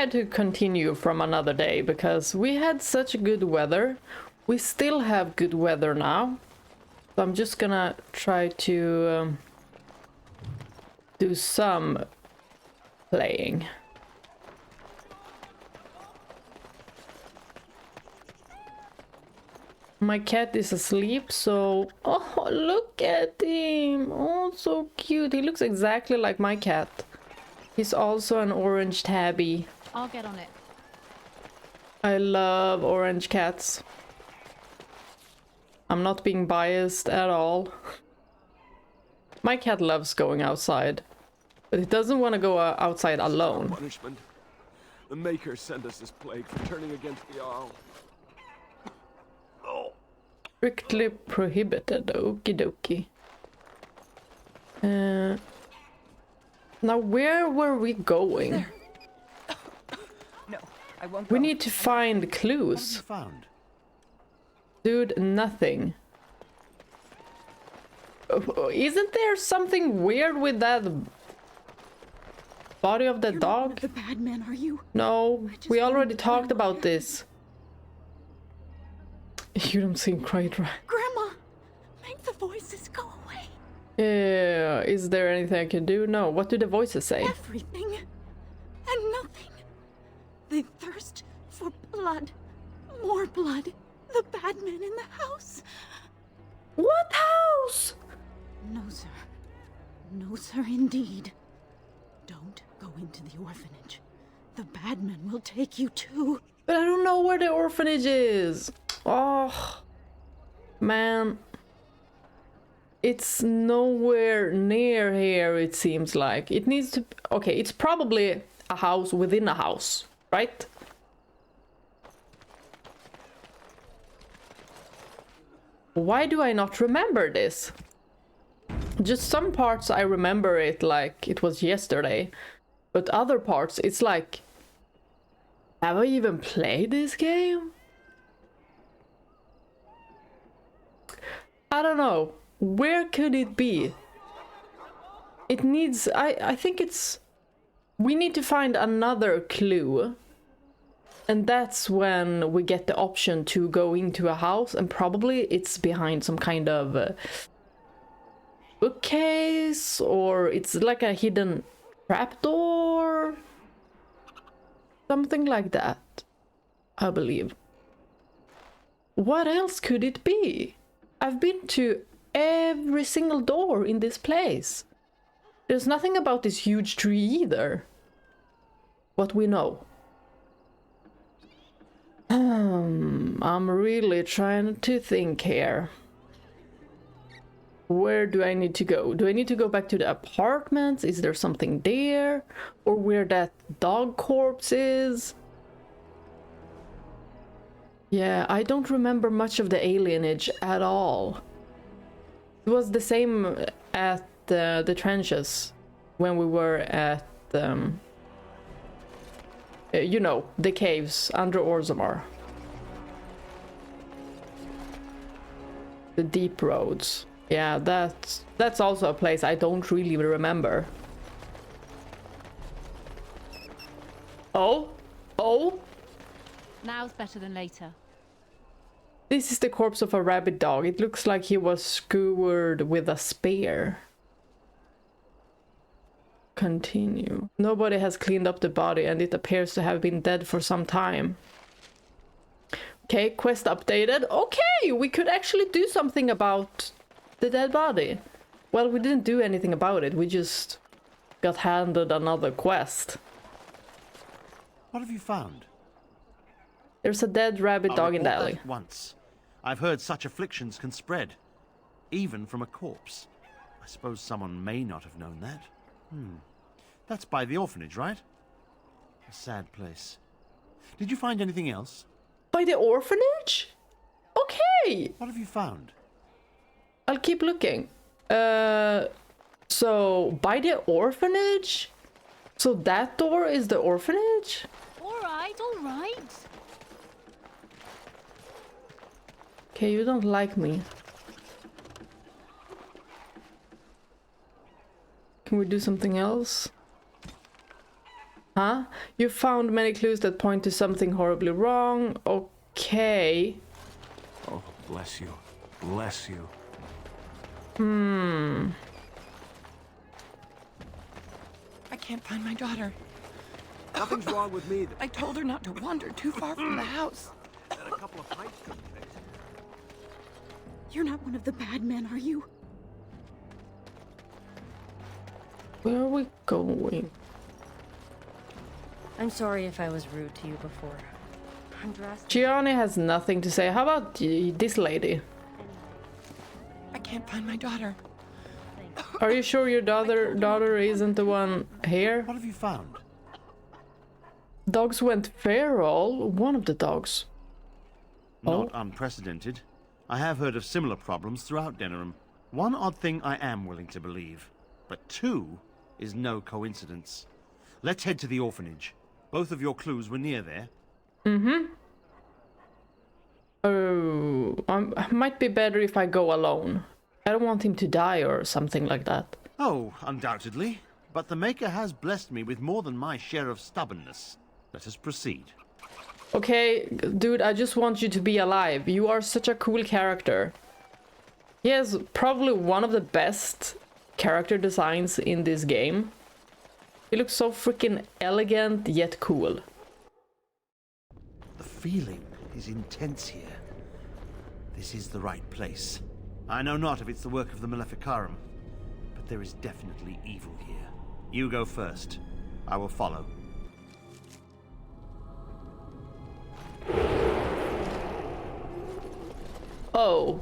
had to continue from another day because we had such good weather. We still have good weather now. So I'm just gonna try to do some playing. My cat is asleep, so... Oh, look at him! Oh, so cute. He looks exactly like my cat. He's also an orange tabby. I'll get on it. I love orange cats. I'm not being biased at all. My cat loves going outside, but it doesn't want to go outside alone. Punishment. The Maker sent us this plague for turning against the Jarl. Strictly prohibited. Okie dokie. Now where were we going? No, I won't. We need to find clues. What have you found? Dude, nothing. Isn't there something weird with that body of the dog? The bad man, are you? No, we already talked about this. You don't seem quite right. Grandma, make the voices go away. Yeah, is there anything I can do? No, what do the voices say? Everything and nothing. They thirst for blood. More blood. The bad man in the house. What house? No, sir. No, sir, indeed. Don't go into the orphanage. The bad man will take you too. But I don't know where the orphanage is. Oh, man. It's nowhere near here, it seems like. It needs to... Okay, it's probably a house within a house, right? Why do I not remember this? Just some parts I remember it like it was yesterday. But other parts, it's like... Have I even played this game? I don't know. Where could it be? It needs... I think it's... We need to find another clue. And that's when we get the option to go into a house. And probably it's behind some kind of bookcase. Or it's like a hidden trapdoor. Something like that, I believe. What else could it be? I've been to every single door in this place. There's nothing about this huge tree either. What we know. I'm really trying to think here. Where do I need to go? Do I need to go back to the apartments? Is there something there? Or where that dog corpse is? Yeah, I don't remember much of the alienage at all. It was the same at the trenches when we were at, you know, the caves under Orzammar. The deep roads. Yeah, that's also a place I don't really remember. Oh? Oh? Now's better than later. This is the corpse of a rabid dog. It looks like he was skewered with a spear. Continue. Nobody has cleaned up the body and it appears to have been dead for some time. Okay, quest updated. Okay, we could actually do something about the dead body. Well, we didn't do anything about it. We just got handed another quest. What have you found? There's a dead rabid dog in the alley. Once. I've heard such afflictions can spread, even from a corpse. I suppose someone may not have known that. That's by the orphanage, right? A sad place. Did you find anything else? By the orphanage? Okay! What have you found? I'll keep looking. So, by the orphanage? So that door is the orphanage? All right, all right. Okay, you don't like me. Can we do something else? Huh? You found many clues that point to something horribly wrong. Okay. Oh, bless you. Bless you. I can't find my daughter. Nothing's wrong with me. I told her not to wander too far from the house. That a couple of pints couldn't fix. You're not one of the bad men, are you? Where are we going? I'm sorry if I was rude to you before. I'm dressed. Shianni has nothing to say. How about this lady? I can't find my daughter. Are you sure your daughter isn't the one here? What have you found? Dogs went feral. One of the dogs. Not unprecedented. I have heard of similar problems throughout Denerim. One odd thing I am willing to believe, but two is no coincidence. Let's head to the orphanage. Both of your clues were near there. Oh, might be better if I go alone. I don't want him to die or something like that. Oh, undoubtedly. But the Maker has blessed me with more than my share of stubbornness. Let us proceed. Okay, dude, I just want you to be alive. You are such a cool character. He has probably one of the best character designs in this game. He looks so freaking elegant yet cool. The feeling is intense here. This is the right place. I know not if it's the work of the Maleficarum, but there is definitely evil here. You go first. I will follow. Oh,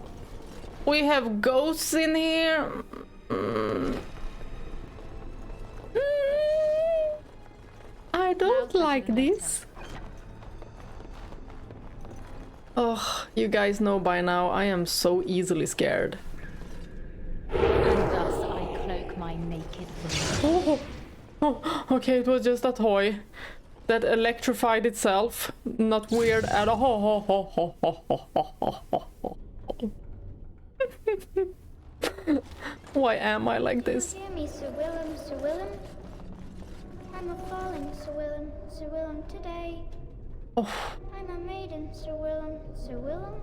we have ghosts in here. I don't like this. Oh, you guys know by now I am so easily scared. And thus I cloak my naked woman. Oh, okay, it was just a toy that electrified itself. Not weird at all. Why am I like this? Hear me, Sir Willem, Sir Willem. I'm a falling, Sir Willem, Sir Willem, today. Oh, I'm a maiden, Sir Willem, Sir Willem.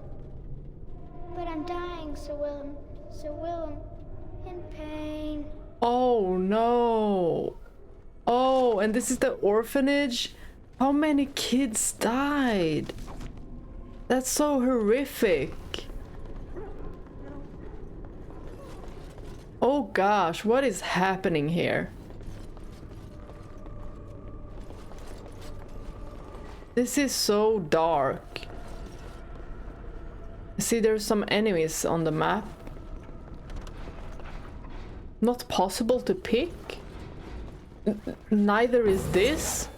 But I'm dying, Sir Willem, Sir Willem, in pain. oh no. Oh, and this is the orphanage? How many kids died? That's so horrific. Oh gosh, what is happening here? This is so dark. See, there's some enemies on the map. Not possible to pick? Neither is this?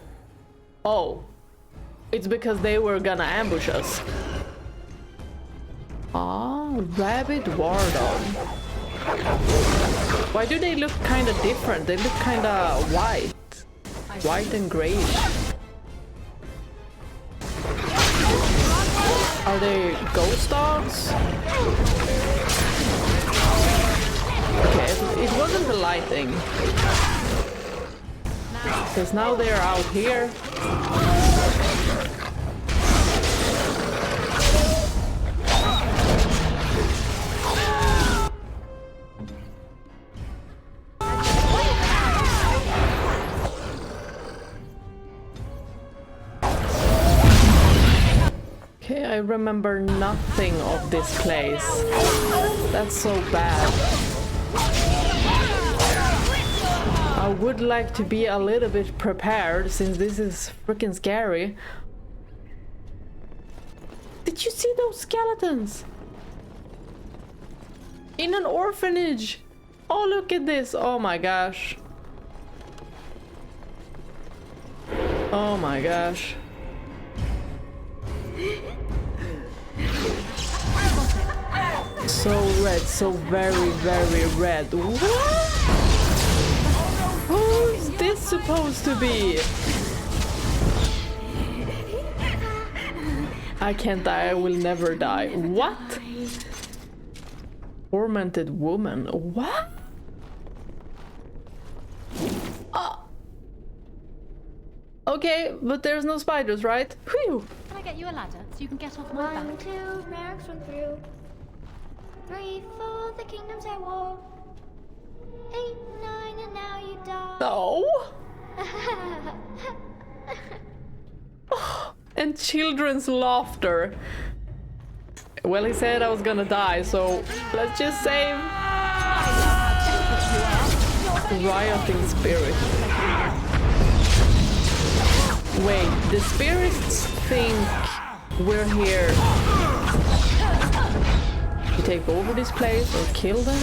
Oh. It's because they were gonna ambush us. Ah, Rabbit Warden. Why do they look kinda different? They look kinda white. White and grayish. Are they ghost dogs? Okay, it wasn't the lighting. Because now they're out here. Okay, I remember nothing of this place. That's so bad. I would like to be a little bit prepared since this is freaking scary. Did you see those skeletons? In an orphanage! Oh, look at this! Oh my gosh. Oh my gosh. So red, so very, very red. What? Who's this supposed to be? I can't die, I will never die. What? Tormented woman. What? Okay, but there's no spiders, right? Whew! Can I get you a ladder so you can get off my 1, back? 2, mercs run through. 3, 4, the kingdoms at war. 8, 9, and now you die. No! And children's laughter. Well, he said I was gonna die, so let's just save. Rioting spirit. Wait, the spirits think we're here to take over this place or kill them?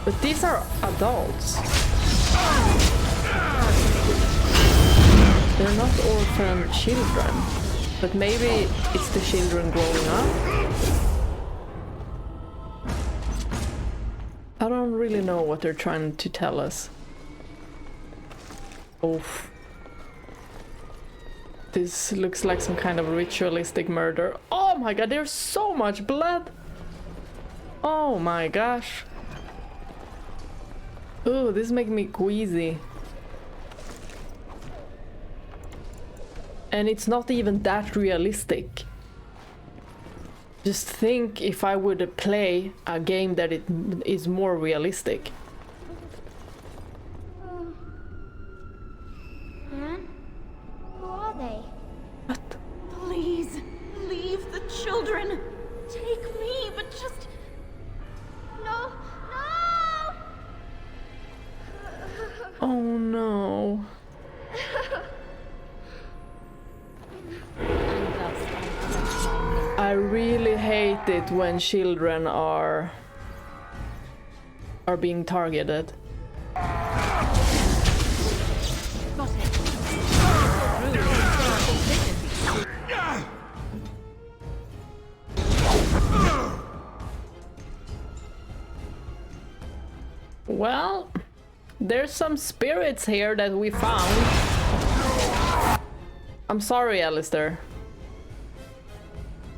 But these are adults. They're not orphan children. But maybe it's the children growing up? I don't really know what they're trying to tell us. Oof. This looks like some kind of ritualistic murder. Oh my god, there's so much blood! Oh my gosh. Ooh, this makes me queasy. And it's not even that realistic. Just think if I would play a game that it is more realistic. Man? Who are they? What? Please, leave the children. Take me, but just... No! No! Oh no. I really hate it when children are being targeted. Well, there's some spirits here that we found. I'm sorry, Alistair.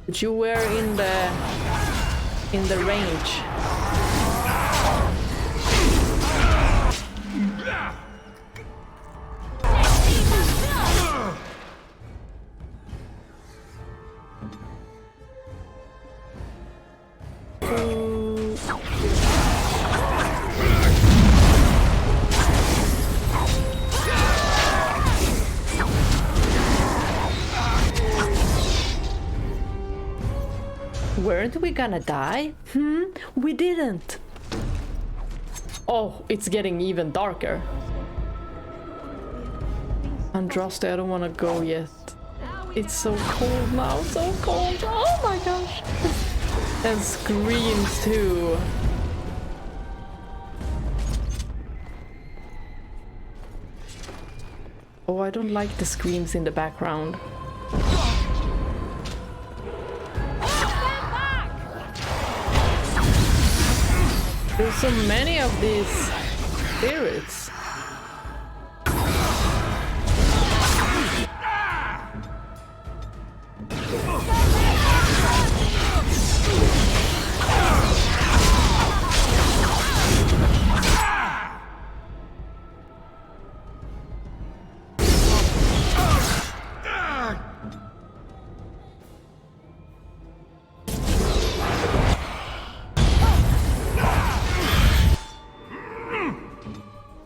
But you were in the range. Weren't we gonna die? We didn't. Oh, it's getting even darker. Andraste, I don't want to go yet. It's so cold now, so cold. Oh my gosh. And screams too. Oh, I don't like the screams in the background. There's so many of these spirits.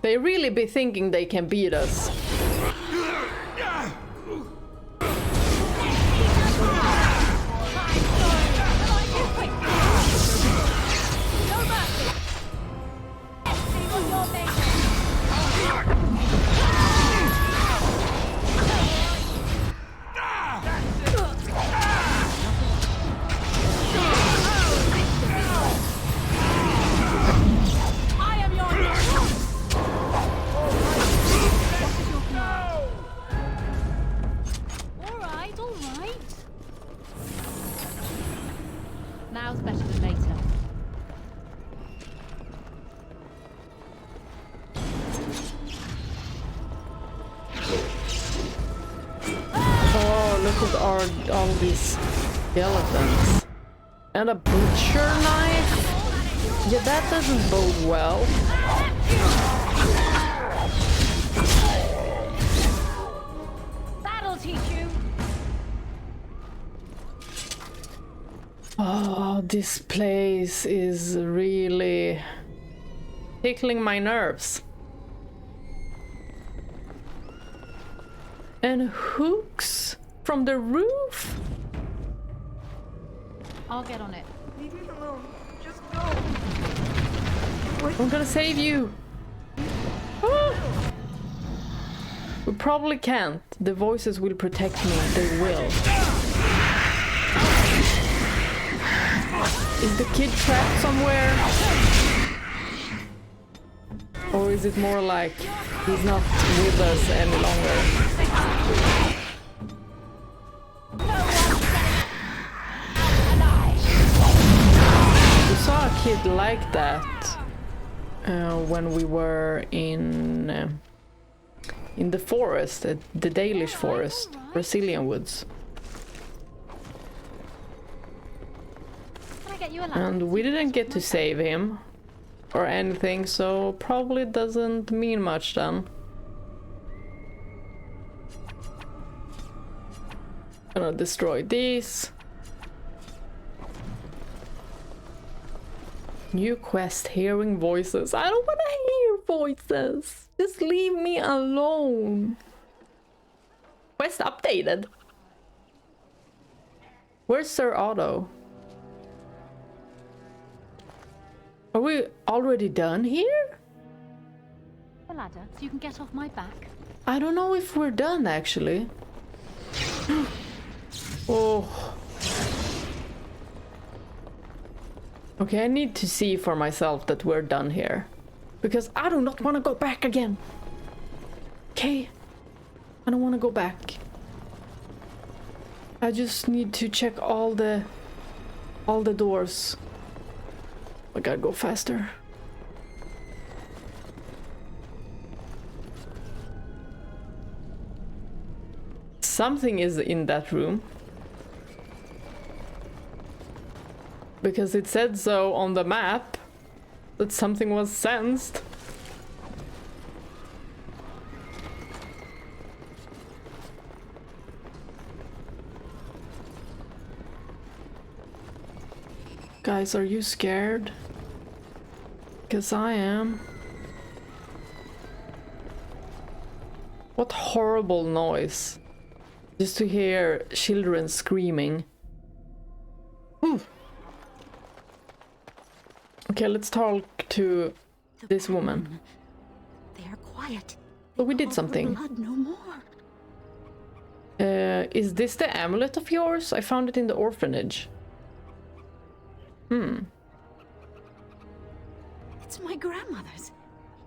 They really be thinking they can beat us. Now's better than later. Oh, look at all these skeletons. And a butcher knife? Yeah, that doesn't bode well. This place is really tickling my nerves. And hooks from the roof? I'll get on it. Leave me alone. Just go. I'm gonna save you. Ah! We probably can't. The voices will protect me. They will. Is the kid trapped somewhere? Or is it more like he's not with us any longer? We saw a kid like that when we were in the forest, the Dalish forest, Brazilian woods. Can I get you a lamp? And we didn't get to save him or anything, so probably doesn't mean much then. Gonna destroy these. New quest, hearing voices. I don't wanna hear voices. Just leave me alone. Quest updated. Where's Sir Otto? Are we already done here? The ladder, so you can get off my back. I don't know if we're done actually. Oh. Okay, I need to see for myself that we're done here. Because I do not want to go back again. Okay? I don't want to go back. I just need to check all the doors. I gotta go faster. Something is in that room. Because it said so on the map that something was sensed. Guys, are you scared? Because I am. What horrible noise. Just to hear children screaming. Okay, let's talk to this woman. They are quiet. But we did Call for something. blood no more. Is this the amulet of yours? I found it in the orphanage. It's my grandmother's.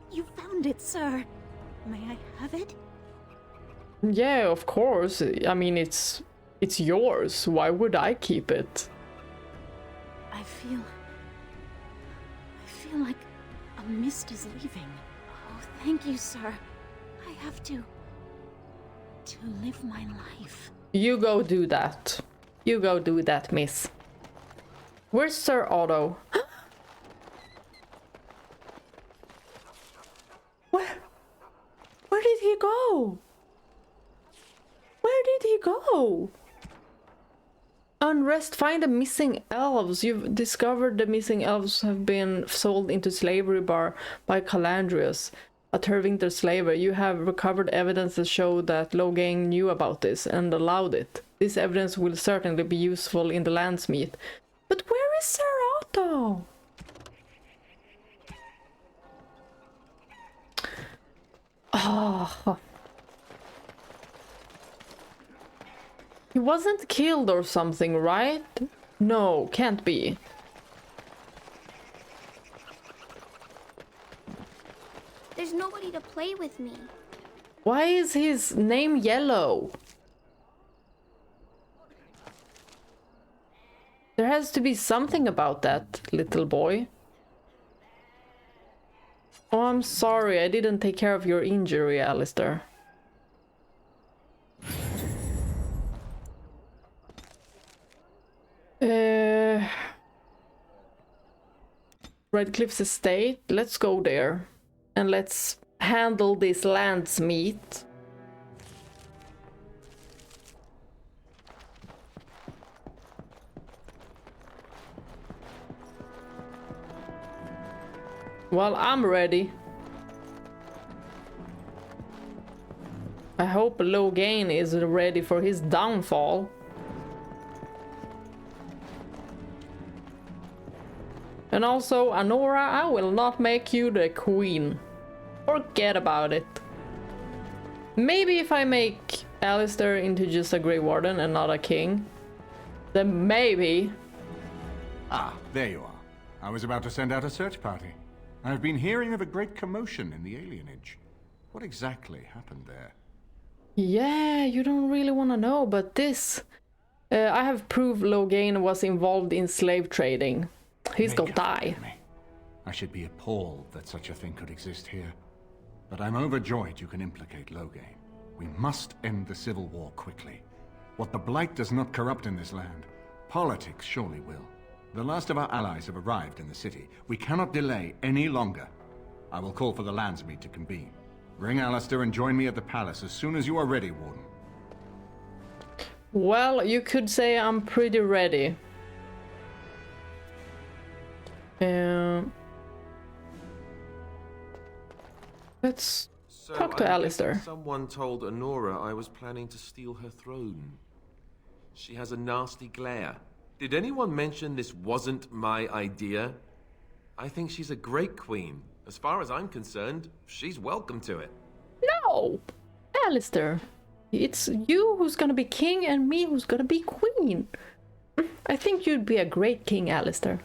You found it, sir. May I have it? Yeah, of course. I mean, it's yours. Why would I keep it? I feel like a mist is leaving. Oh, thank you, sir. I have to live my life. You go do that. You go do that, miss. Where's Sir Otto? Where did he go? Where did he go? Unrest, find the missing elves. You've discovered the missing elves have been sold into slavery bar by Calandrius, a Terwinter slaver. You have recovered evidence that show that Loghain knew about this and allowed it. This evidence will certainly be useful in the landsmeet. But where is Sir Otto? Oh. He wasn't killed or something, right? No, can't be. There's nobody to play with me. Why is his name yellow? There has to be something about that, little boy. Oh, I'm sorry, I didn't take care of your injury, Alistair. Redcliffe's estate. Let's go there. And let's handle this landsmeet. Well, I'm ready. I hope Loghain is ready for his downfall. And also, Anora, I will not make you the queen. Forget about it. Maybe if I make Alistair into just a Grey Warden and not a king, then maybe. Ah, there you are. I was about to send out a search party. I've been hearing of a great commotion in the Alienage. What exactly happened there? Yeah, you don't really want to know, but this... I have proved Loghain was involved in slave trading. He's gonna die. I should be appalled that such a thing could exist here. But I'm overjoyed you can implicate Loghain. We must end the civil war quickly. What the Blight does not corrupt in this land, politics surely will. The last of our allies have arrived in the city. We cannot delay any longer. I will call for the Landsmeet to convene. Bring Alistair and join me at the palace as soon as you are ready, Warden. Well, you could say I'm pretty ready. Let's talk to Alistair. Someone told Anora I was planning to steal her throne. She has a nasty glare. Did anyone mention this wasn't my idea? I think she's a great queen. As far as I'm concerned, she's welcome to it. No! Alistair, it's you who's gonna be king and me who's gonna be queen. I think you'd be a great king, Alistair.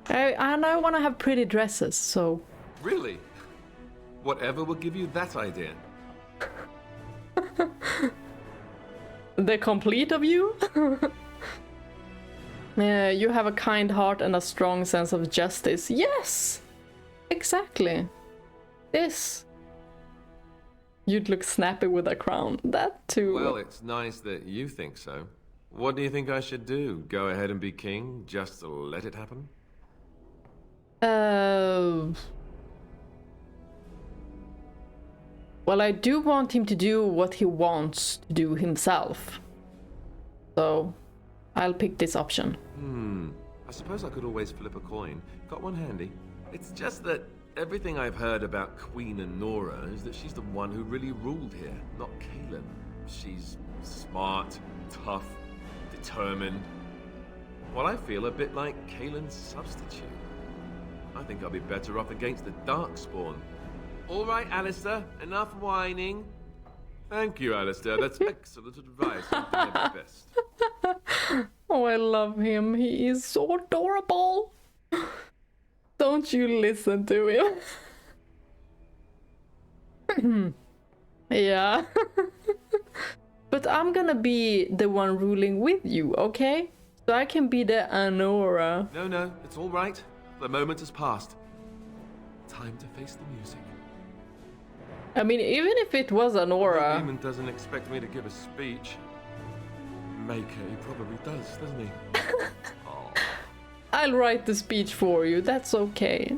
And I want to have pretty dresses, so... Really? Whatever will give you that idea? The complete of you? You have a kind heart and a strong sense of justice. Yes! Exactly. This. You'd look snappy with a crown. That too. Well, it's nice that you think so. What do you think I should do? Go ahead and be king, just to let it happen? Well, I do want him to do what he wants to do himself. So, I'll pick this option. I suppose I could always flip a coin. Got one handy. It's just that everything I've heard about Queen Anora is that she's the one who really ruled here, not Cailan. She's smart, tough, determined. Well, I feel a bit like Cailan's substitute. I think I'll be better off against the Darkspawn. All right, Alistair, enough whining. Thank you, Alistair. That's excellent advice. I'll do my best. Oh, I love him. He is so adorable. Don't you listen to him. Yeah. But I'm gonna be the one ruling with you, okay? So I can be the Anora. No, it's all right. The moment has passed. Time to face the music. I mean, even if it was Anora... The demon doesn't expect me to give a speech. Maker, he probably does, doesn't he? Oh. I'll write the speech for you, that's okay.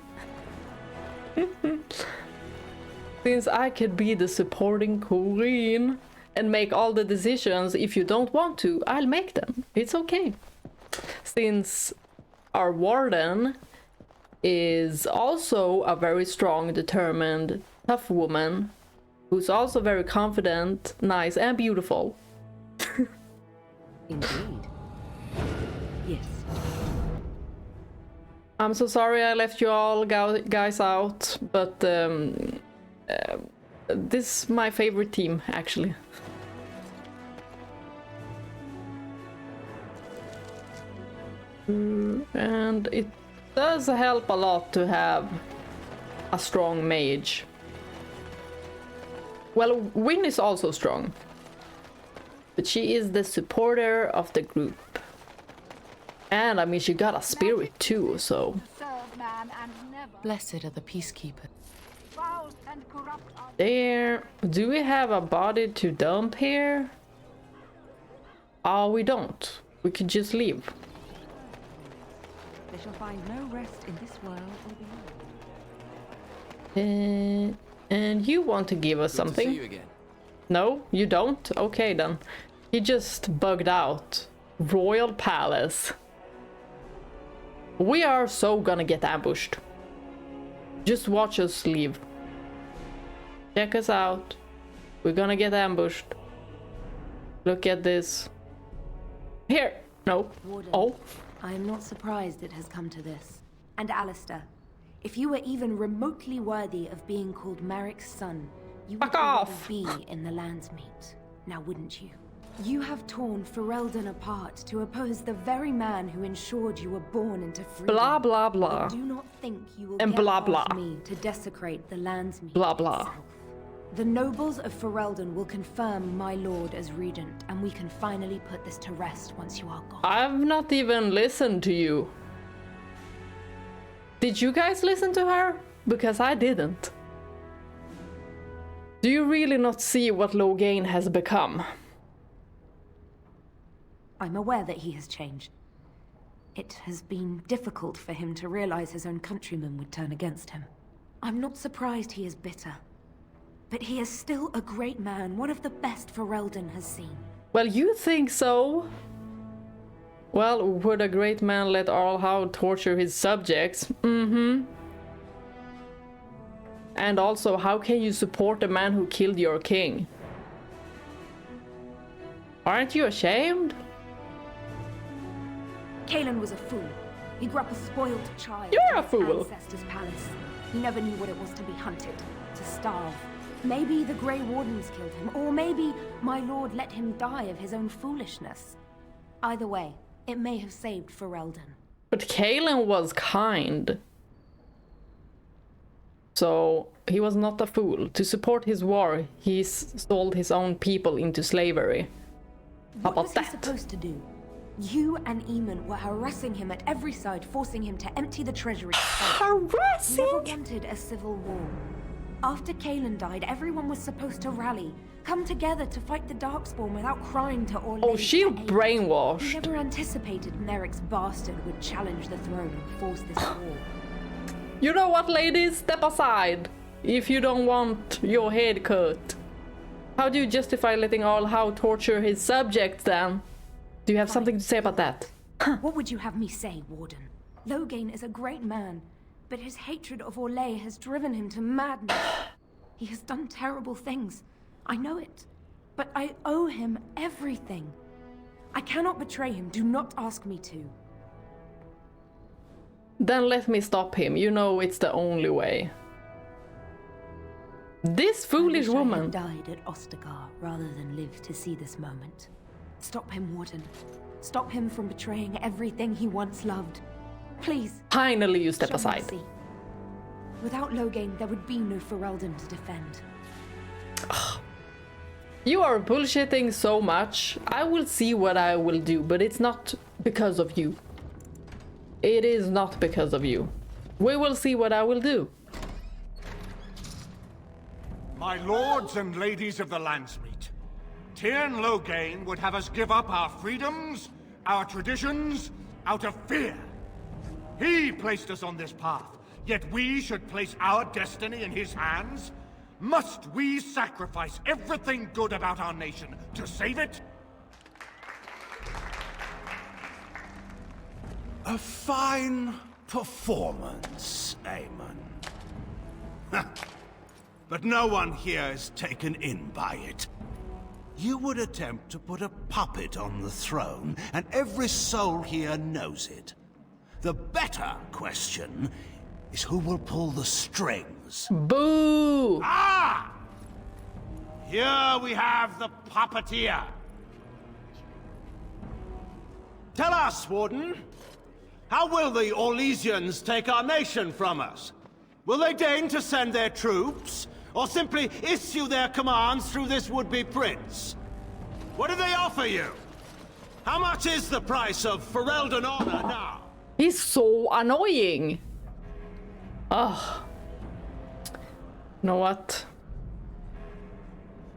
Since I could be the supporting queen and make all the decisions, if you don't want to, I'll make them. It's okay. Since our warden is also a very strong, determined, tough woman who's also very confident, nice, and beautiful. Indeed. Yes. I'm so sorry I left you all guys out, but this is my favorite team, actually. And it does help a lot to have a strong mage. Well, Wynne is also strong, but she is the supporter of the group. And I mean, she got a spirit too, so... Blessed are the peacekeepers. There... Do we have a body to dump here? Oh, we don't. We could just leave. They shall find no rest in this world or beyond. And you want to give us something? Good to see you again. No, you don't? Okay then. He just bugged out. Royal Palace. We are so gonna get ambushed. Just watch us leave. Check us out. We're gonna get ambushed. Look at this. Here! No. Warden, Oh. I am not surprised it has come to this. And Alistair, if you were even remotely worthy of being called Marik's son, you would Fuck already off. be in the Landsmeet. Now wouldn't you? You have torn Ferelden apart to oppose the very man who ensured you were born into freedom. Blah blah blah. But do not think you will And get blah, past blah. me to desecrate the Landsmeet Blah, blah. itself. The nobles of Ferelden will confirm my lord as regent, and we can finally put this to rest once you are gone. I've not even listened to you. Did you guys listen to her? Because I didn't. Do you really not see what Loghain has become? I'm aware that he has changed. It has been difficult for him to realize his own countrymen would turn against him. I'm not surprised he is bitter. But he is still a great man, one of the best Ferelden has seen. Well, you think so? Well, would a great man let Arlhow torture his subjects? Mm-hmm. And also, how can you support a man who killed your king? Aren't you ashamed? Cailan was a fool. He grew up a spoiled child. You're a in his fool. ancestors' palace. He never knew what it was to be hunted, to starve. Maybe the Grey Wardens killed him, or maybe my lord let him die of his own foolishness. Either way, it may have saved Ferelden. But Cailan was kind. So, he was not a fool. To support his war, he sold his own people into slavery. How What about was he that? supposed to do? You and Eamon were harassing him at every side, forcing him to empty the treasury. He never Harassing? wanted a civil war. After Cailan died, everyone was supposed to rally, come together to fight the Darkspawn without crying to Orphanage. Oh, she He brainwashed. never anticipated Merrick's bastard would challenge the throne and force this war. You know what, ladies? Step aside. If you don't want your head cut. How do you justify letting Arlhow torture his subjects then? Do you have something to say about that? What would you have me say, Warden? Loghain is a great man, but his hatred of Orlais has driven him to madness. He has done terrible things. I know it. But I owe him everything. I cannot betray him. Do not ask me to. Then let me stop him. You know it's the only way. This foolish I wish I woman. had died at Ostagar rather than live to see this moment. Stop him, Warden. Stop him from betraying everything he once loved. Please. Finally, you step show aside. mercy. Without Loghain, there would be no Ferelden to defend. You are bullshitting so much. I will see what I will do, but it's not because of you. It is not because of you. We will see what I will do. My lords and ladies of the Landsmeet, Tyrn Loghain would have us give up our freedoms, our traditions, out of fear. He placed us on this path, yet we should place our destiny in his hands? Must we sacrifice everything good about our nation to save it? A fine performance, Aemon. But no one here is taken in by it. You would attempt to put a puppet on the throne, and every soul here knows it. The better question is who will pull the strings. Boo! Ah! Here we have the puppeteer. Tell us, Warden, how will the Orlesians take our nation from us? Will they deign to send their troops, or simply issue their commands through this would-be prince? What do they offer you? How much is the price of Ferelden honor now? He's so annoying. Ugh. You know what?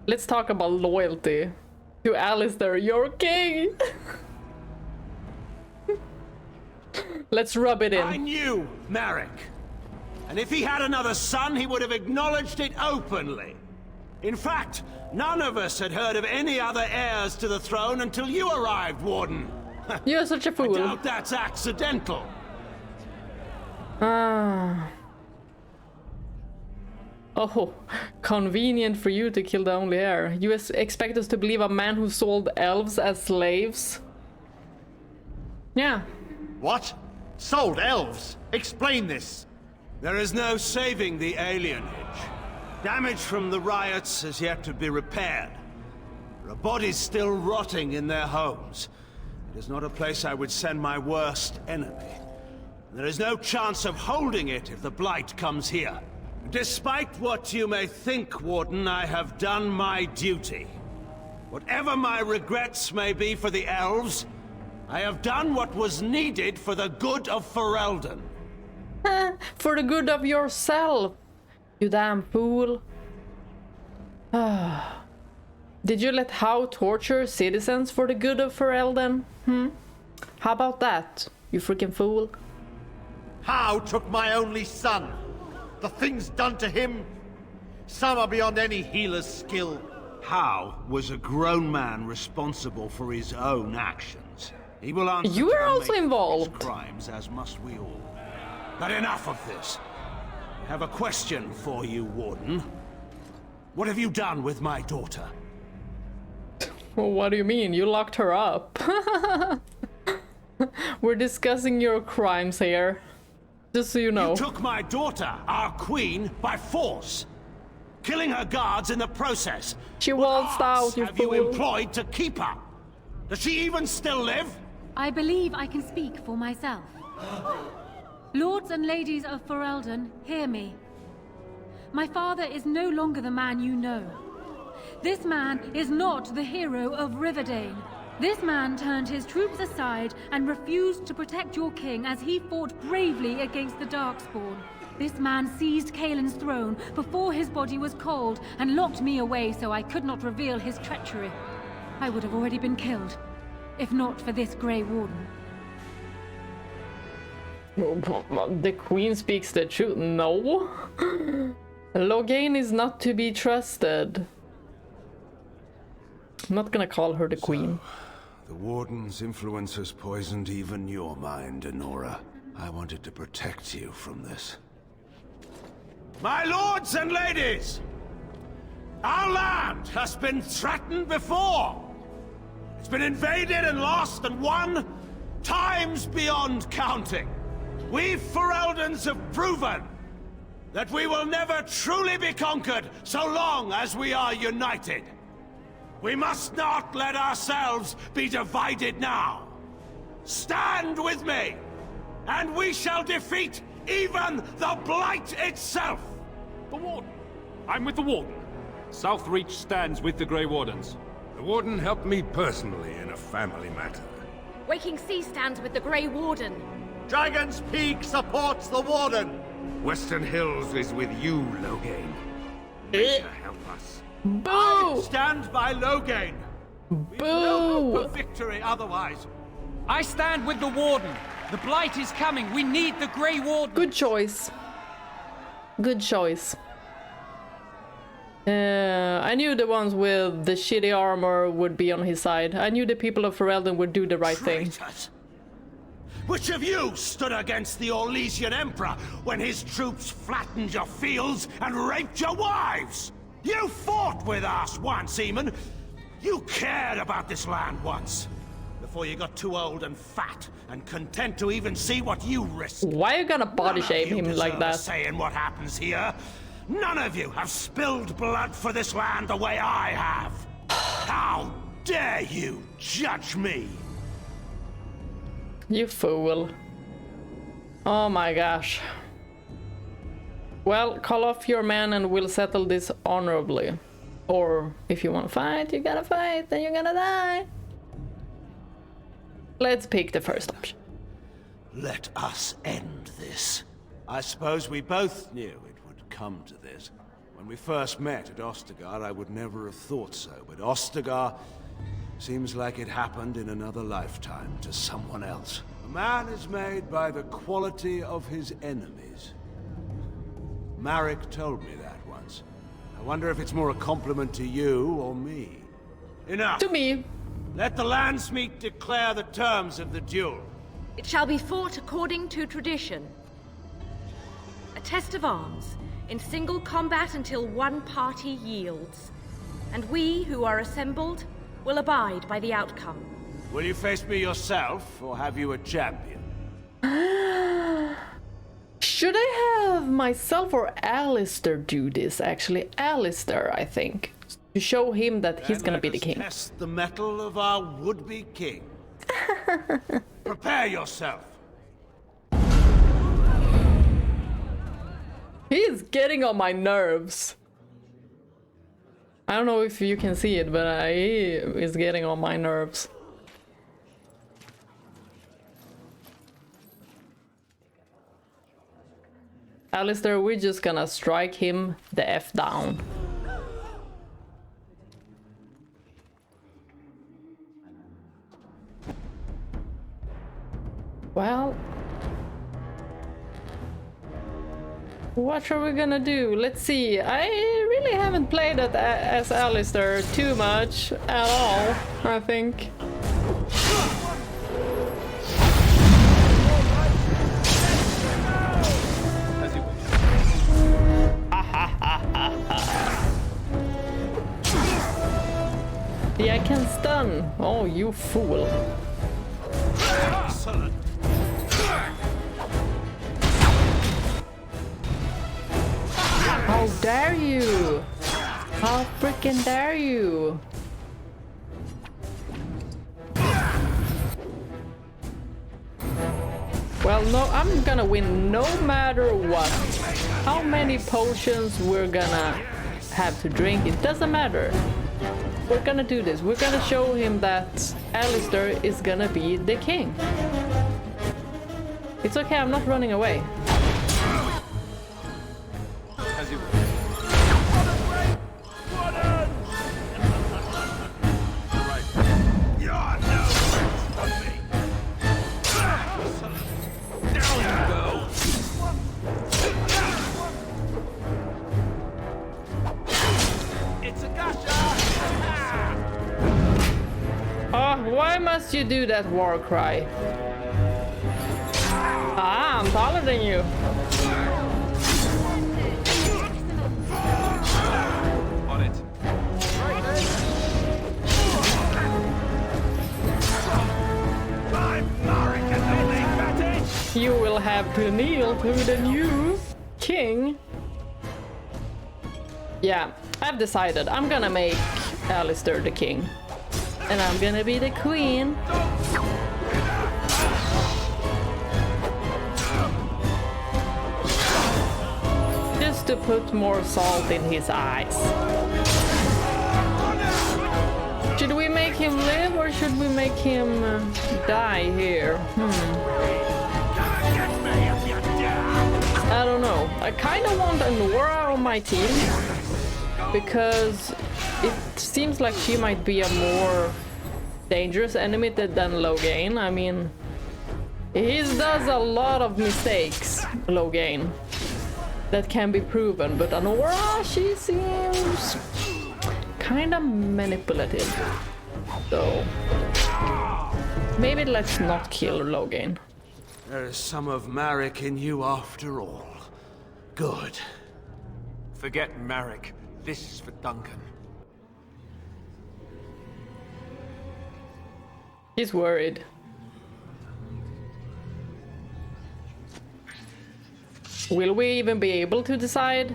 Let's talk about loyalty to Alistair, your king. Let's rub it I in. knew Marek. And if he had another son, he would have acknowledged it openly. In fact, none of us had heard of any other heirs to the throne until you arrived, Warden. You're such a I fool. doubt that's accidental. Ah. Oh, convenient for you to kill the only heir. You expect us to believe a man who sold elves as slaves? Yeah. What? Sold elves? Explain this. There is no saving the alienage. Damage from the riots has yet to be repaired. There are bodies still rotting in their homes. It is not a place I would send my worst enemy. There is no chance of holding it if the Blight comes here. Despite what you may think, Warden, I have done my duty. Whatever my regrets may be for the elves, I have done what was needed for the good of Ferelden. For the good of yourself, you damn fool. Did you let Howe torture citizens for the good of Ferelden? How about that, you freaking fool? Howe took my only son. The things done to him, some are beyond any healer's skill. Howe was a grown man responsible for his own actions. He will answer you were also involved. His crimes, as must we all. But enough of this. I have a question for you, Warden. What have you done with my daughter? Well, what do you mean? You locked her up. We're discussing your crimes here. Just so you know. You took my daughter, our queen, by force. Killing her guards in the process. She waltzed out, you have fool. you employed to keep her? Does she even still live? I believe I can speak for myself. Lords and ladies of Ferelden, hear me. My father is no longer the man you know. This man is not the hero of Riverdane. This man turned his troops aside and refused to protect your king as he fought bravely against the Darkspawn. This man seized Caelan's throne before his body was cold and locked me away so I could not reveal his treachery. I would have already been killed, if not for this Grey Warden. The Queen speaks the truth. No. Loghain is not to be trusted. I'm not gonna call her the Queen. The Warden's influence has poisoned even your mind, Anora. I wanted to protect you from this. My lords and ladies! Our land has been threatened before! It's been invaded and lost and won times beyond counting. We Fereldens have proven that we will never truly be conquered so long as we are united. We must not let ourselves be divided now. Stand with me, and we shall defeat even the Blight itself! The Warden! I'm with the Warden. Southreach stands with the Grey Wardens. The Warden helped me personally in a family matter. Waking Sea stands with the Grey Warden. Dragon's Peak supports the Warden! Western Hills is with you, Loghain. Make her help us. Boo! I stand by Loghain! Boo! No hope of victory otherwise. I stand with the Warden. The Blight is coming. We need the Grey Warden. Good choice. Good choice. I knew the ones with the shitty armor would be on his side. I knew the people of Ferelden would do the right thing. Which of you stood against the Orlesian Emperor when his troops flattened your fields and raped your wives? You fought with us once, Eamon. You cared about this land once. Before you got too old and fat and content to even see what you risked. Why are you gonna body shame him like that? Say in what happens here. None of you have spilled blood for this land the way I have. How dare you judge me? You fool. Oh my gosh. Well, call off your men and we'll settle this honorably. Or if you want to fight, you gotta fight, then you're gonna die. Let's pick the first option. Let us end this. I suppose we both knew it would come to this. When we first met at Ostagar, I would never have thought so, but Ostagar seems like it happened in another lifetime to someone else. A man is made by the quality of his enemies. Marek told me that once. I wonder if it's more a compliment to you or me. Enough! To me. Let the Landsmeet declare the terms of the duel. It shall be fought according to tradition. A test of arms, in single combat until one party yields. And we, who are assembled, will abide by the outcome. Will you face me yourself, or have you a champion? Should I have myself or Alistair do this, actually? Alistair, I think. To show him that he's gonna be the king. Test the mettle of our would-be king. Prepare yourself. He's getting on my nerves. I don't know if you can see it, but he is getting on my nerves. Alistair, we're just gonna strike him the F down. Well, what are we gonna do? Let's see. I really haven't played it as Alistair too much at all, I think. Yeah, I can stun. Oh, you fool. Excellent. How dare you? How freaking dare you? Well, no, I'm gonna win no matter what. How many potions we're gonna have to drink, it doesn't matter. We're gonna do this. We're gonna show him that Alistair is gonna be the king. It's okay, I'm not running away. Why must you do that war cry? Ah, I'm taller than you. On it. You will have to kneel to the new king. Yeah, I've decided. I'm gonna make Alistair the king. And I'm gonna be the queen. Just to put more salt in his eyes. Should we make him live or should we make him die here? I don't know. I kind of want Anora on my team because it seems like she might be a more dangerous enemy than Loghain. I mean, he does a lot of mistakes, Loghain, that can be proven, but Anora, she seems kind of manipulative. So, maybe let's not kill Loghain. There is some of Marek in you after all. Good. Forget Marek. This is for Duncan. He's worried. Will we even be able to decide?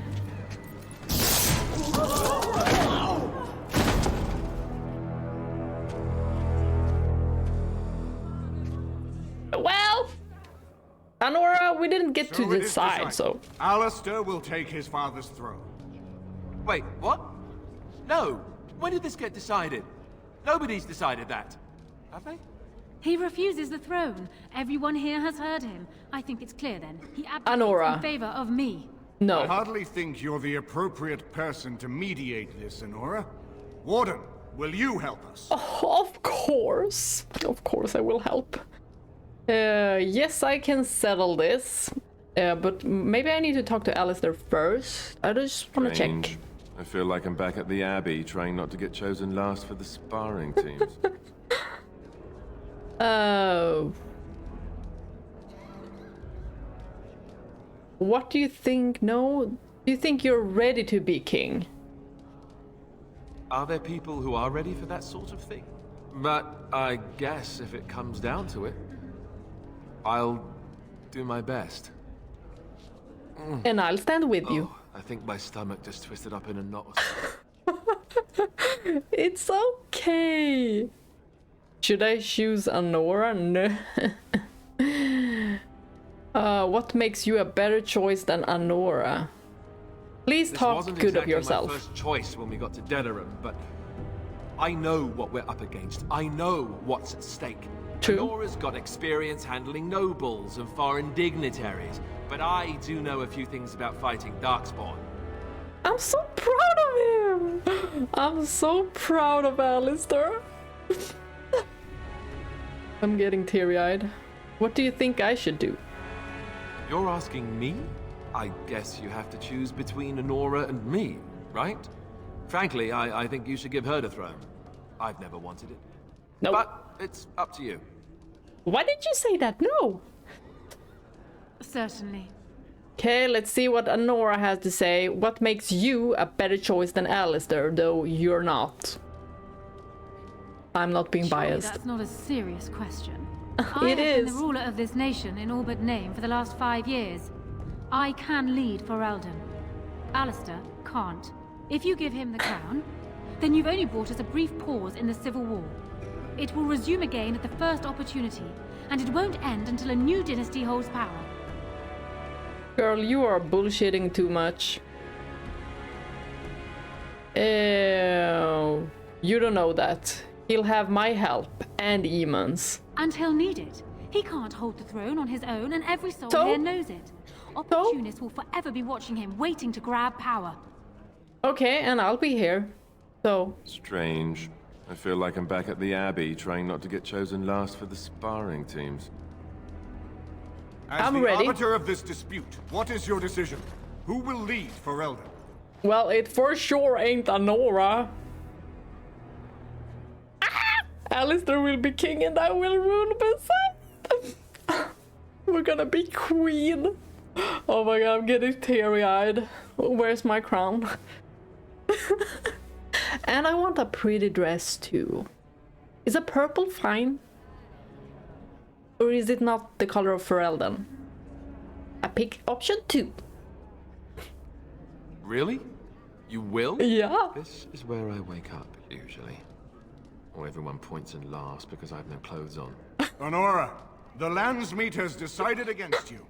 Well, Anora, we didn't get to decide, so... Alistair will take his father's throne. Wait, what? No. When did this get decided? Nobody's decided that. Have they? He refuses the throne. Everyone here has heard him. I think it's clear then. He abdicates Anora. in favor of me. No. I hardly think you're the appropriate person to mediate this, Anora. Warden, will you help us? Oh, of course. Of course I will help. Yes, I can settle this. But maybe I need to talk to Alistair first. I just want to check. I feel like I'm back at the Abbey, trying not to get chosen last for the sparring teams. What do you think? No? Do you think you're ready to be king? Are there people who are ready for that sort of thing? But I guess if it comes down to it, I'll do my best. And I'll stand with you. I think my stomach just twisted up in a knot. It's okay. Should I choose Anora? No. What makes you a better choice than Anora? Please talk good of yourself. This wasn't exactly my first choice when we got to Denerim, but I know what we're up against. I know what's at stake. True. Anora's got experience handling nobles and foreign dignitaries, but I do know a few things about fighting Darkspawn. I'm so proud of him! I'm so proud of Alistair. I'm getting teary-eyed. What do you think I should do? You're asking me? I guess you have to choose between Anora and me, right? Frankly, I think you should give her the throne. I've never wanted it. No. But it's up to you. Why did you say that? No. Certainly. Okay, let's see what Anora has to say. What makes you a better choice than Alistair, though you're not? I'm not being biased. That's not a serious question. It I have been is. the ruler of this nation in all but name for the last 5 years. I can lead Ferelden. Alistair can't. If you give him the crown, then you've only brought us a brief pause in the civil war. It will resume again at the first opportunity, and it won't end until a new dynasty holds power. Girl, you are bullshitting too much. You don't know that. He'll have my help and Eamon's. And he'll need it. He can't hold the throne on his own, and every soul So? here knows it. Opportunists will forever be watching him, waiting to grab power. Okay, and I'll be here. So. Strange. I feel like I'm back at the Abbey, trying not to get chosen last for the sparring teams. As I'm the ready. arbiter of this dispute, what is your decision? Who will lead Ferelden? Well, it for sure ain't Anora. Alistair will be king and I will rule beside. We're gonna be queen. Oh my god, I'm getting teary-eyed. Where's my crown? And I want a pretty dress too. Is a purple fine? Or is it not the color of Ferelden? I pick option 2. Really? You will? Yeah. This is where I wake up, usually. Or everyone points and laughs because I have no clothes on. Anora, the Landsmeet has decided against you.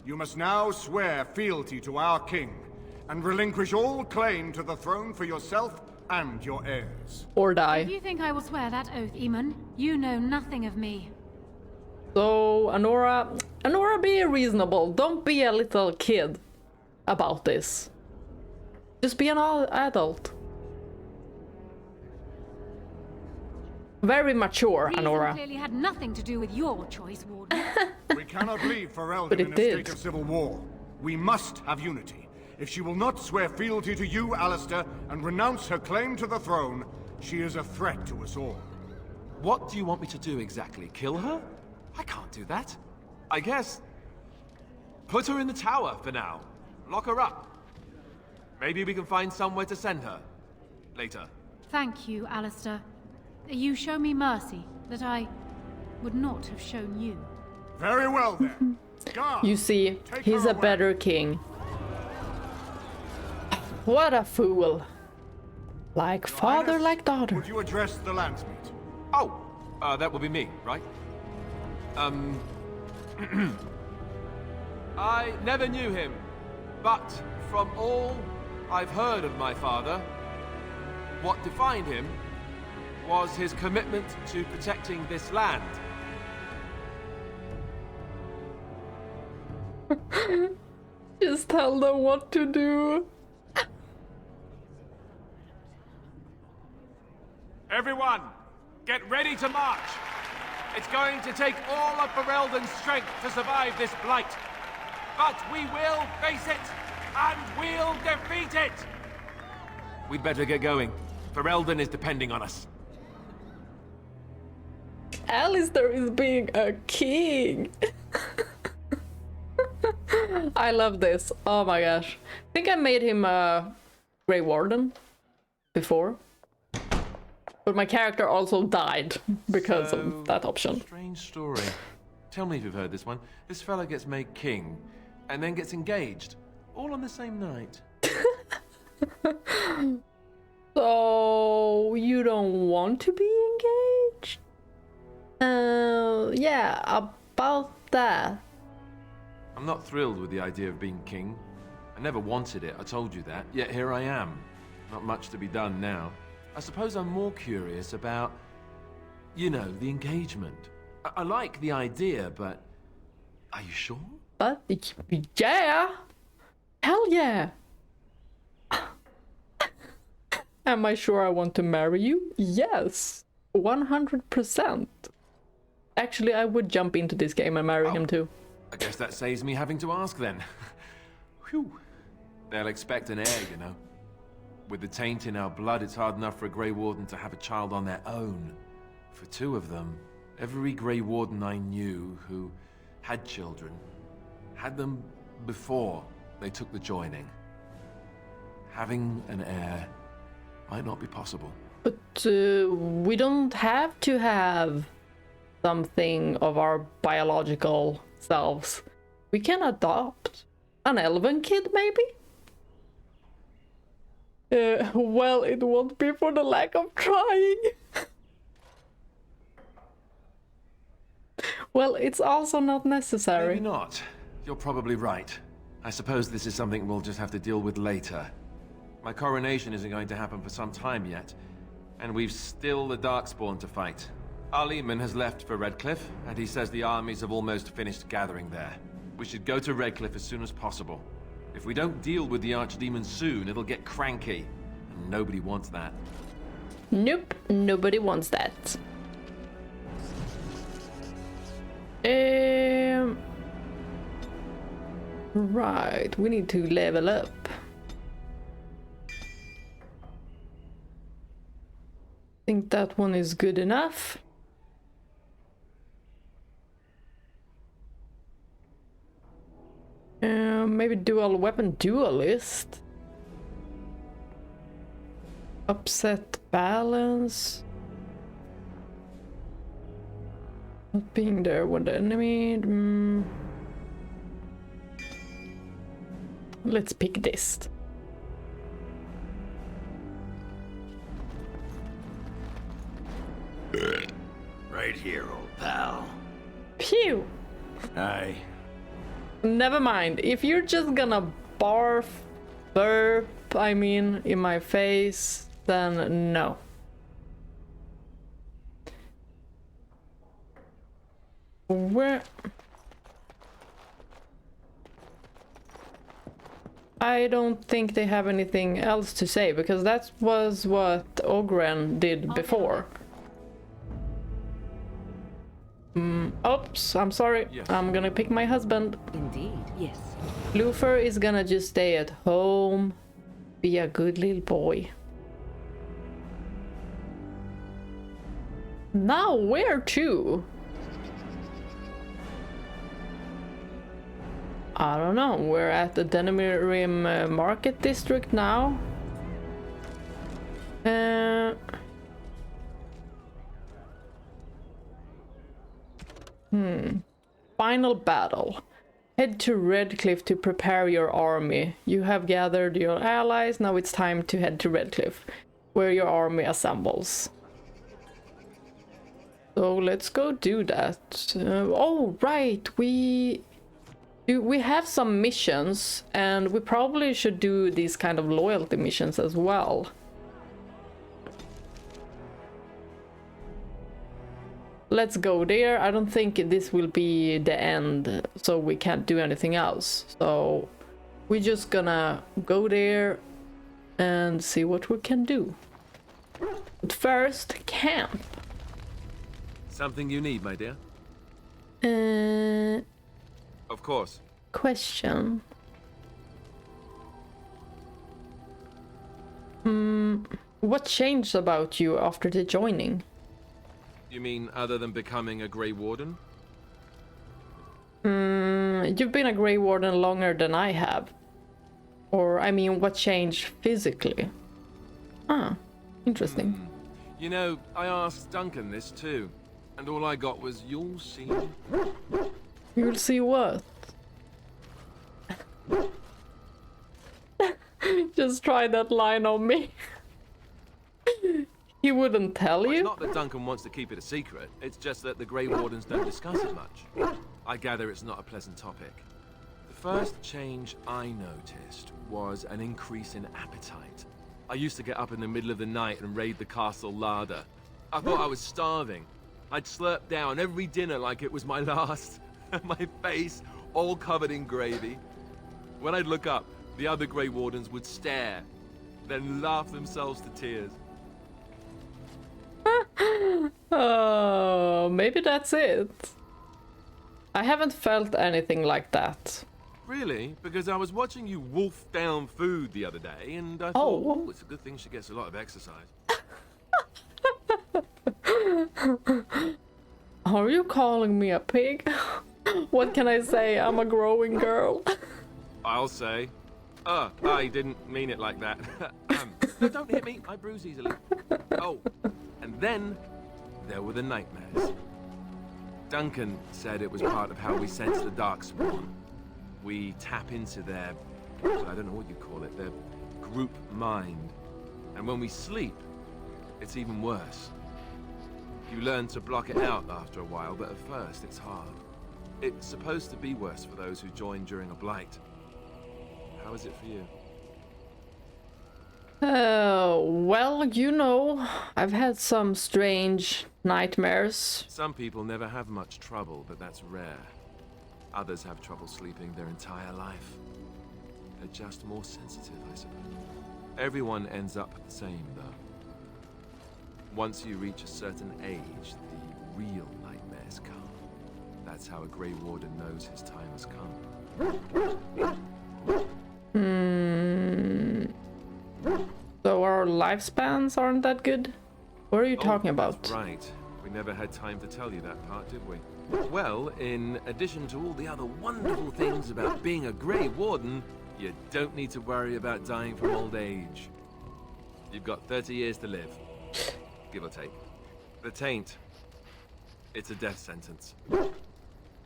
You must now swear fealty to our king, and relinquish all claim to the throne for yourself and your heirs. Or die. If you think I will swear that oath, Eamon, you know nothing of me. So, Anora, be reasonable. Don't be a little kid about this. Just be an adult. Very mature, Reason Anora. clearly had nothing to do with your choice, Warden. We cannot leave Ferelden But it in a did. state of civil war. We must have unity. If she will not swear fealty to you, Alistair, and renounce her claim to the throne, she is a threat to us all. What do you want me to do exactly? Kill her? I can't do that. I guess... put her in the tower for now. Lock her up. Maybe we can find somewhere to send her. Later. Thank you, Alistair. You show me mercy that I would not have shown you. Very well then. Guard, You see, take he's her a away. better king. What a fool. Like father, Highness, like daughter. Would you address the Landsmeet? Oh, that will be me, right? I never knew him, but from all I've heard of my father, what defined him was his commitment to protecting this land. Just tell them what to do. Everyone, get ready to march! It's going to take all of Ferelden's strength to survive this blight. But we will face it, and we'll defeat it! We'd better get going. Ferelden is depending on us. Alistair is being a king. I love this. Oh my gosh. I think I made him a Grey Warden before. But my character also died because of that option. Strange story. Tell me if you've heard this one. This fella gets made king, and then gets engaged. All on the same night. So, you don't want to be engaged? Yeah, about that. I'm not thrilled with the idea of being king. I never wanted it, I told you that. Yet here I am. Not much to be done now. I suppose I'm more curious about, you know, the engagement. I like the idea, but are you sure? But yeah, hell yeah. Am I sure I want to marry you? Yes, 100%. Actually, I would jump into this game and marry him too. I guess that saves me having to ask then. Whew. They'll expect an heir, you know. With the taint in our blood, it's hard enough for a Grey Warden to have a child on their own. For two of them, every Grey Warden I knew who had children had them before they took the joining. Having an heir might not be possible. But we don't have to have something of our biological selves. We can adopt an elven kid, maybe? Well, it won't be for the lack of trying. Well, it's also not necessary. Maybe not. You're probably right. I suppose this is something we'll just have to deal with later. My coronation isn't going to happen for some time yet, and we've still the Darkspawn to fight. Our leadman has left for Redcliffe, and he says the armies have almost finished gathering there. We should go to Redcliffe as soon as possible. If we don't deal with the Archdemon soon, it'll get cranky, and nobody wants that. Nope, nobody wants that. Right, we need to level up. Think that one is good enough. Maybe dual weapon duelist. Upset balance. Not being there when the enemy. Let's pick this. Right here, old pal. Phew. Aye. Never mind. If you're just gonna burp, I mean, in my face, then no. Where? I don't think they have anything else to say, because that was what Oghren did before. Oops, I'm sorry. Yes. I'm gonna pick my husband. Indeed, yes. Luther is gonna just stay at home, be a good little boy. Now where to? I don't know. We're at the Denemirim Market District now. Final battle. Head to Redcliffe to prepare your army. You have gathered your allies. Now it's time to head to Redcliffe, where your army assembles. So let's go do that. Oh, right. We have some missions, and we probably should do these kind of loyalty missions as well. Let's go there. I don't think this will be the end, so we can't do anything else. So we're just gonna go there and see what we can do. But first, camp. Something you need, my dear? Of course. Question. What changed about you after the joining? You mean other than becoming a Grey Warden? You've been a Grey Warden longer than I have. Or, I mean, what changed physically? Ah, interesting. You know, I asked Duncan this too, and all I got was, "You'll see." You'll see what? Just try that line on me. He wouldn't tell Well, you? it's not that Duncan wants to keep it a secret, it's just that the Grey Wardens don't discuss it much. I gather it's not a pleasant topic. The first change I noticed was an increase in appetite. I used to get up in the middle of the night and raid the castle larder. I thought I was starving. I'd slurp down every dinner like it was my last. My face all covered in gravy. When I'd look up, the other Grey Wardens would stare, then laugh themselves to tears. Oh, maybe that's it. I haven't felt anything like that. Really? Because I was watching you wolf down food the other day, and I thought, oh, it's a good thing she gets a lot of exercise. Are you calling me a pig? What can I say? I'm a growing girl. I'll say. I didn't mean it like that. No, don't hit me. I bruise easily. Oh, and then there were the nightmares. Duncan said it was part of how we sense the Darkspawn. We tap into their, well, I don't know what you call it, their group mind. And when we sleep, it's even worse. You learn to block it out after a while, but at first it's hard. It's supposed to be worse for those who join during a blight. How is it for you? Well, you know, I've had some strange nightmares. Some people never have much trouble, but that's rare. Others have trouble sleeping their entire life. They're just more sensitive, I suppose. Everyone ends up the same, though. Once you reach a certain age, the real nightmares come. That's how a Grey Warden knows his time has come. So our lifespans aren't that good? What are you talking about? That's right. We never had time to tell you that part, did we? Well, in addition to all the other wonderful things about being a Grey Warden, you don't need to worry about dying from old age. You've got 30 years to live. Give or take. The taint. It's a death sentence.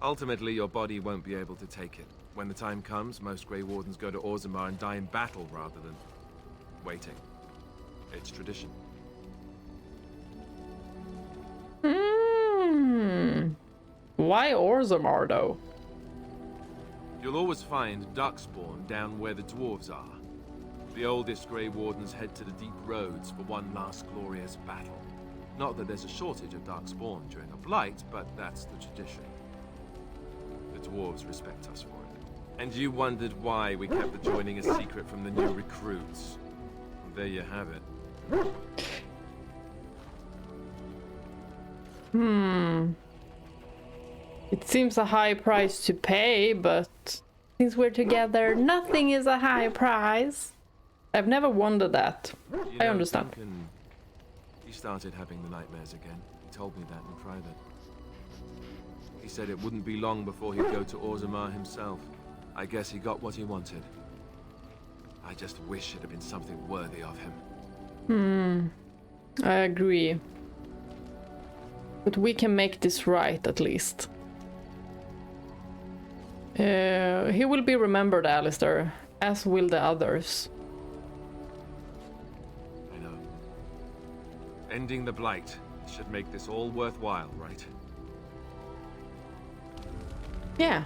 Ultimately, your body won't be able to take it. When the time comes, most Grey Wardens go to Orzammar and die in battle rather than waiting. It's tradition. Why Orzammar, though? You'll always find Darkspawn down where the dwarves are. The oldest Grey Wardens head to the deep roads for one last glorious battle. Not that there's a shortage of Darkspawn during a blight, but that's the tradition. The dwarves respect us for it. And you wondered why we kept the joining a secret from the new recruits. There you have it. It seems a high price to pay, but since we're together, nothing is a high price. I've never wondered that. I understand. Duncan, he started having the nightmares again. He told me that in private. He said it wouldn't be long before he'd go to Orzammar himself. I guess he got what he wanted. I just wish it had been something worthy of him. I agree. But we can make this right, at least. He will be remembered, Alistair, as will the others. I know. Ending the blight should make this all worthwhile, right? Yeah.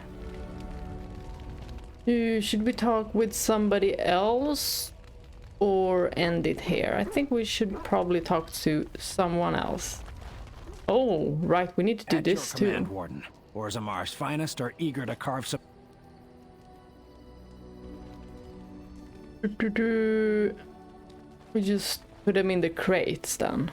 Should we talk with somebody else or end it here? I think we should probably talk to someone else. Oh, right, we need to do this too. Command, Warden. Orzammar's finest are eager to carve some... We just put them in the crates then.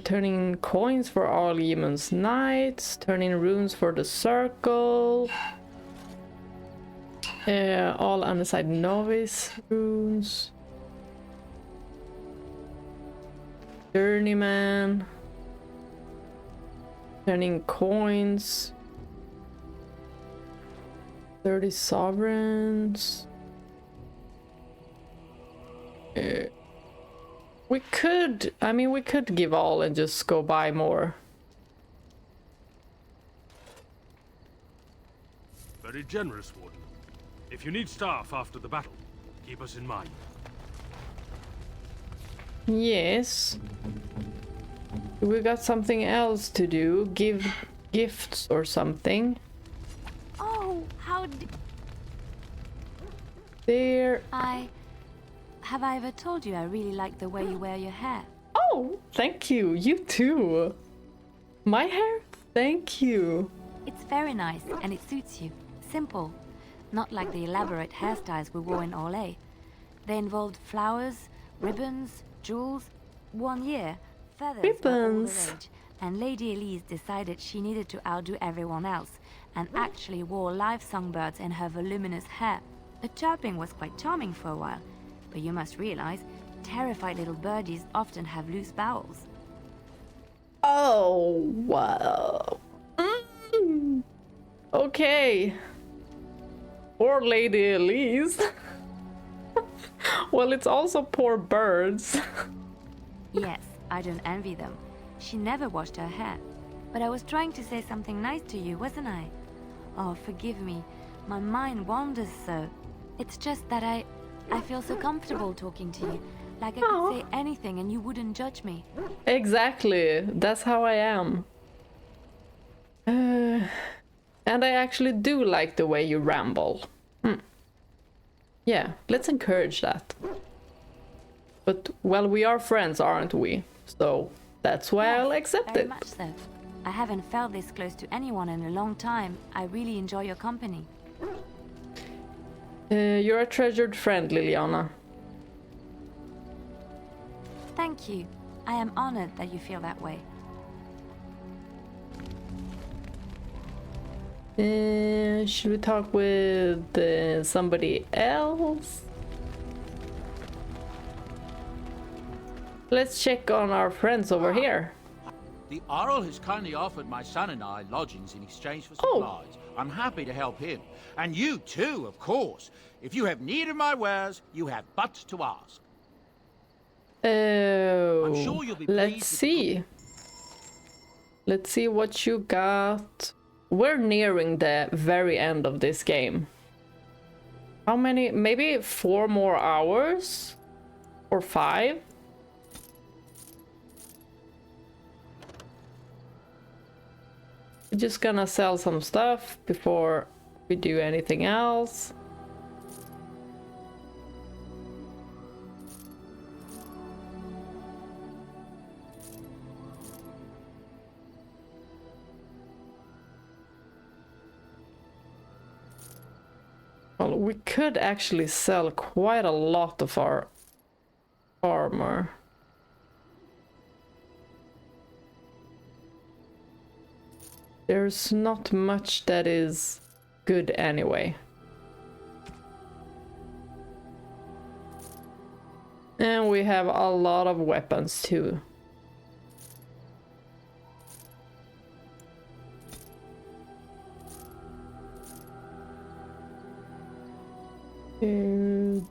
Turning coins for all Yemen's knights, turning runes for the circle, all underside novice runes, journeyman, Turning coins. 30 sovereigns. We could, I mean, we could give all and just go buy more. Very generous, Warden. If you need staff after the battle, keep us in mind. Yes. We got something else to do. Give gifts or something. Oh, how There. Have I ever told you I really like the way you wear your hair? Oh, thank you. You too. My hair? Thank you. It's very nice and it suits you. Simple. Not like the elaborate hairstyles we wore in Orlais. They involved flowers, ribbons, jewels. 1 year, feathers were all the rage, and Lady Elise decided she needed to outdo everyone else and actually wore live songbirds in her voluminous hair. The chirping was quite charming for a while, but you must realize, terrified little birdies often have loose bowels. Oh, wow. Okay. Poor Lady Elise. Well, it's also poor birds. Yes, I don't envy them. She never washed her hair. But I was trying to say something nice to you, wasn't I? Oh, forgive me. My mind wanders so. It's just that I feel so comfortable talking to you. Like I could say anything and you wouldn't judge me. Exactly. That's how I am. And I actually do like the way you ramble. Yeah, let's encourage that. But, well, we are friends, aren't we? So, that's why Yes, I'll accept very it. much so. I haven't felt this close to anyone in a long time. I really enjoy your company. You're a treasured friend, Leliana. Thank you. I am honored that you feel that way. Should we talk with somebody else? Let's check on our friends over here. The Earl has kindly offered my son and I lodgings in exchange for supplies. I'm happy to help him. And you too, of course. If you have need of my wares, you have but to ask. Oh, I'm sure you'll be let's see. Let's see what you got. We're nearing the very end of this game. How many? Maybe 4 more hours? Or 5? We're just gonna sell some stuff before we do anything else. Well, we could actually sell quite a lot of our armor. There's not much that is good anyway. And we have a lot of weapons too.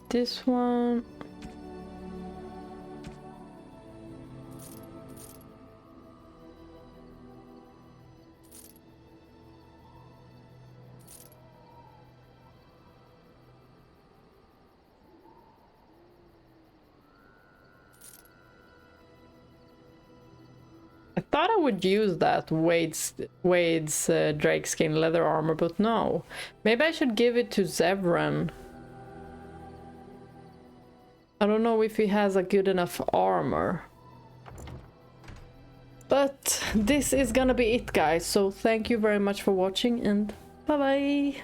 This one. I thought I would use that Wade's drakeskin leather armor, but no. Maybe I should give it to Zevran. I don't know if he has a good enough armor. But this is gonna be it, guys. So thank you very much for watching and bye bye.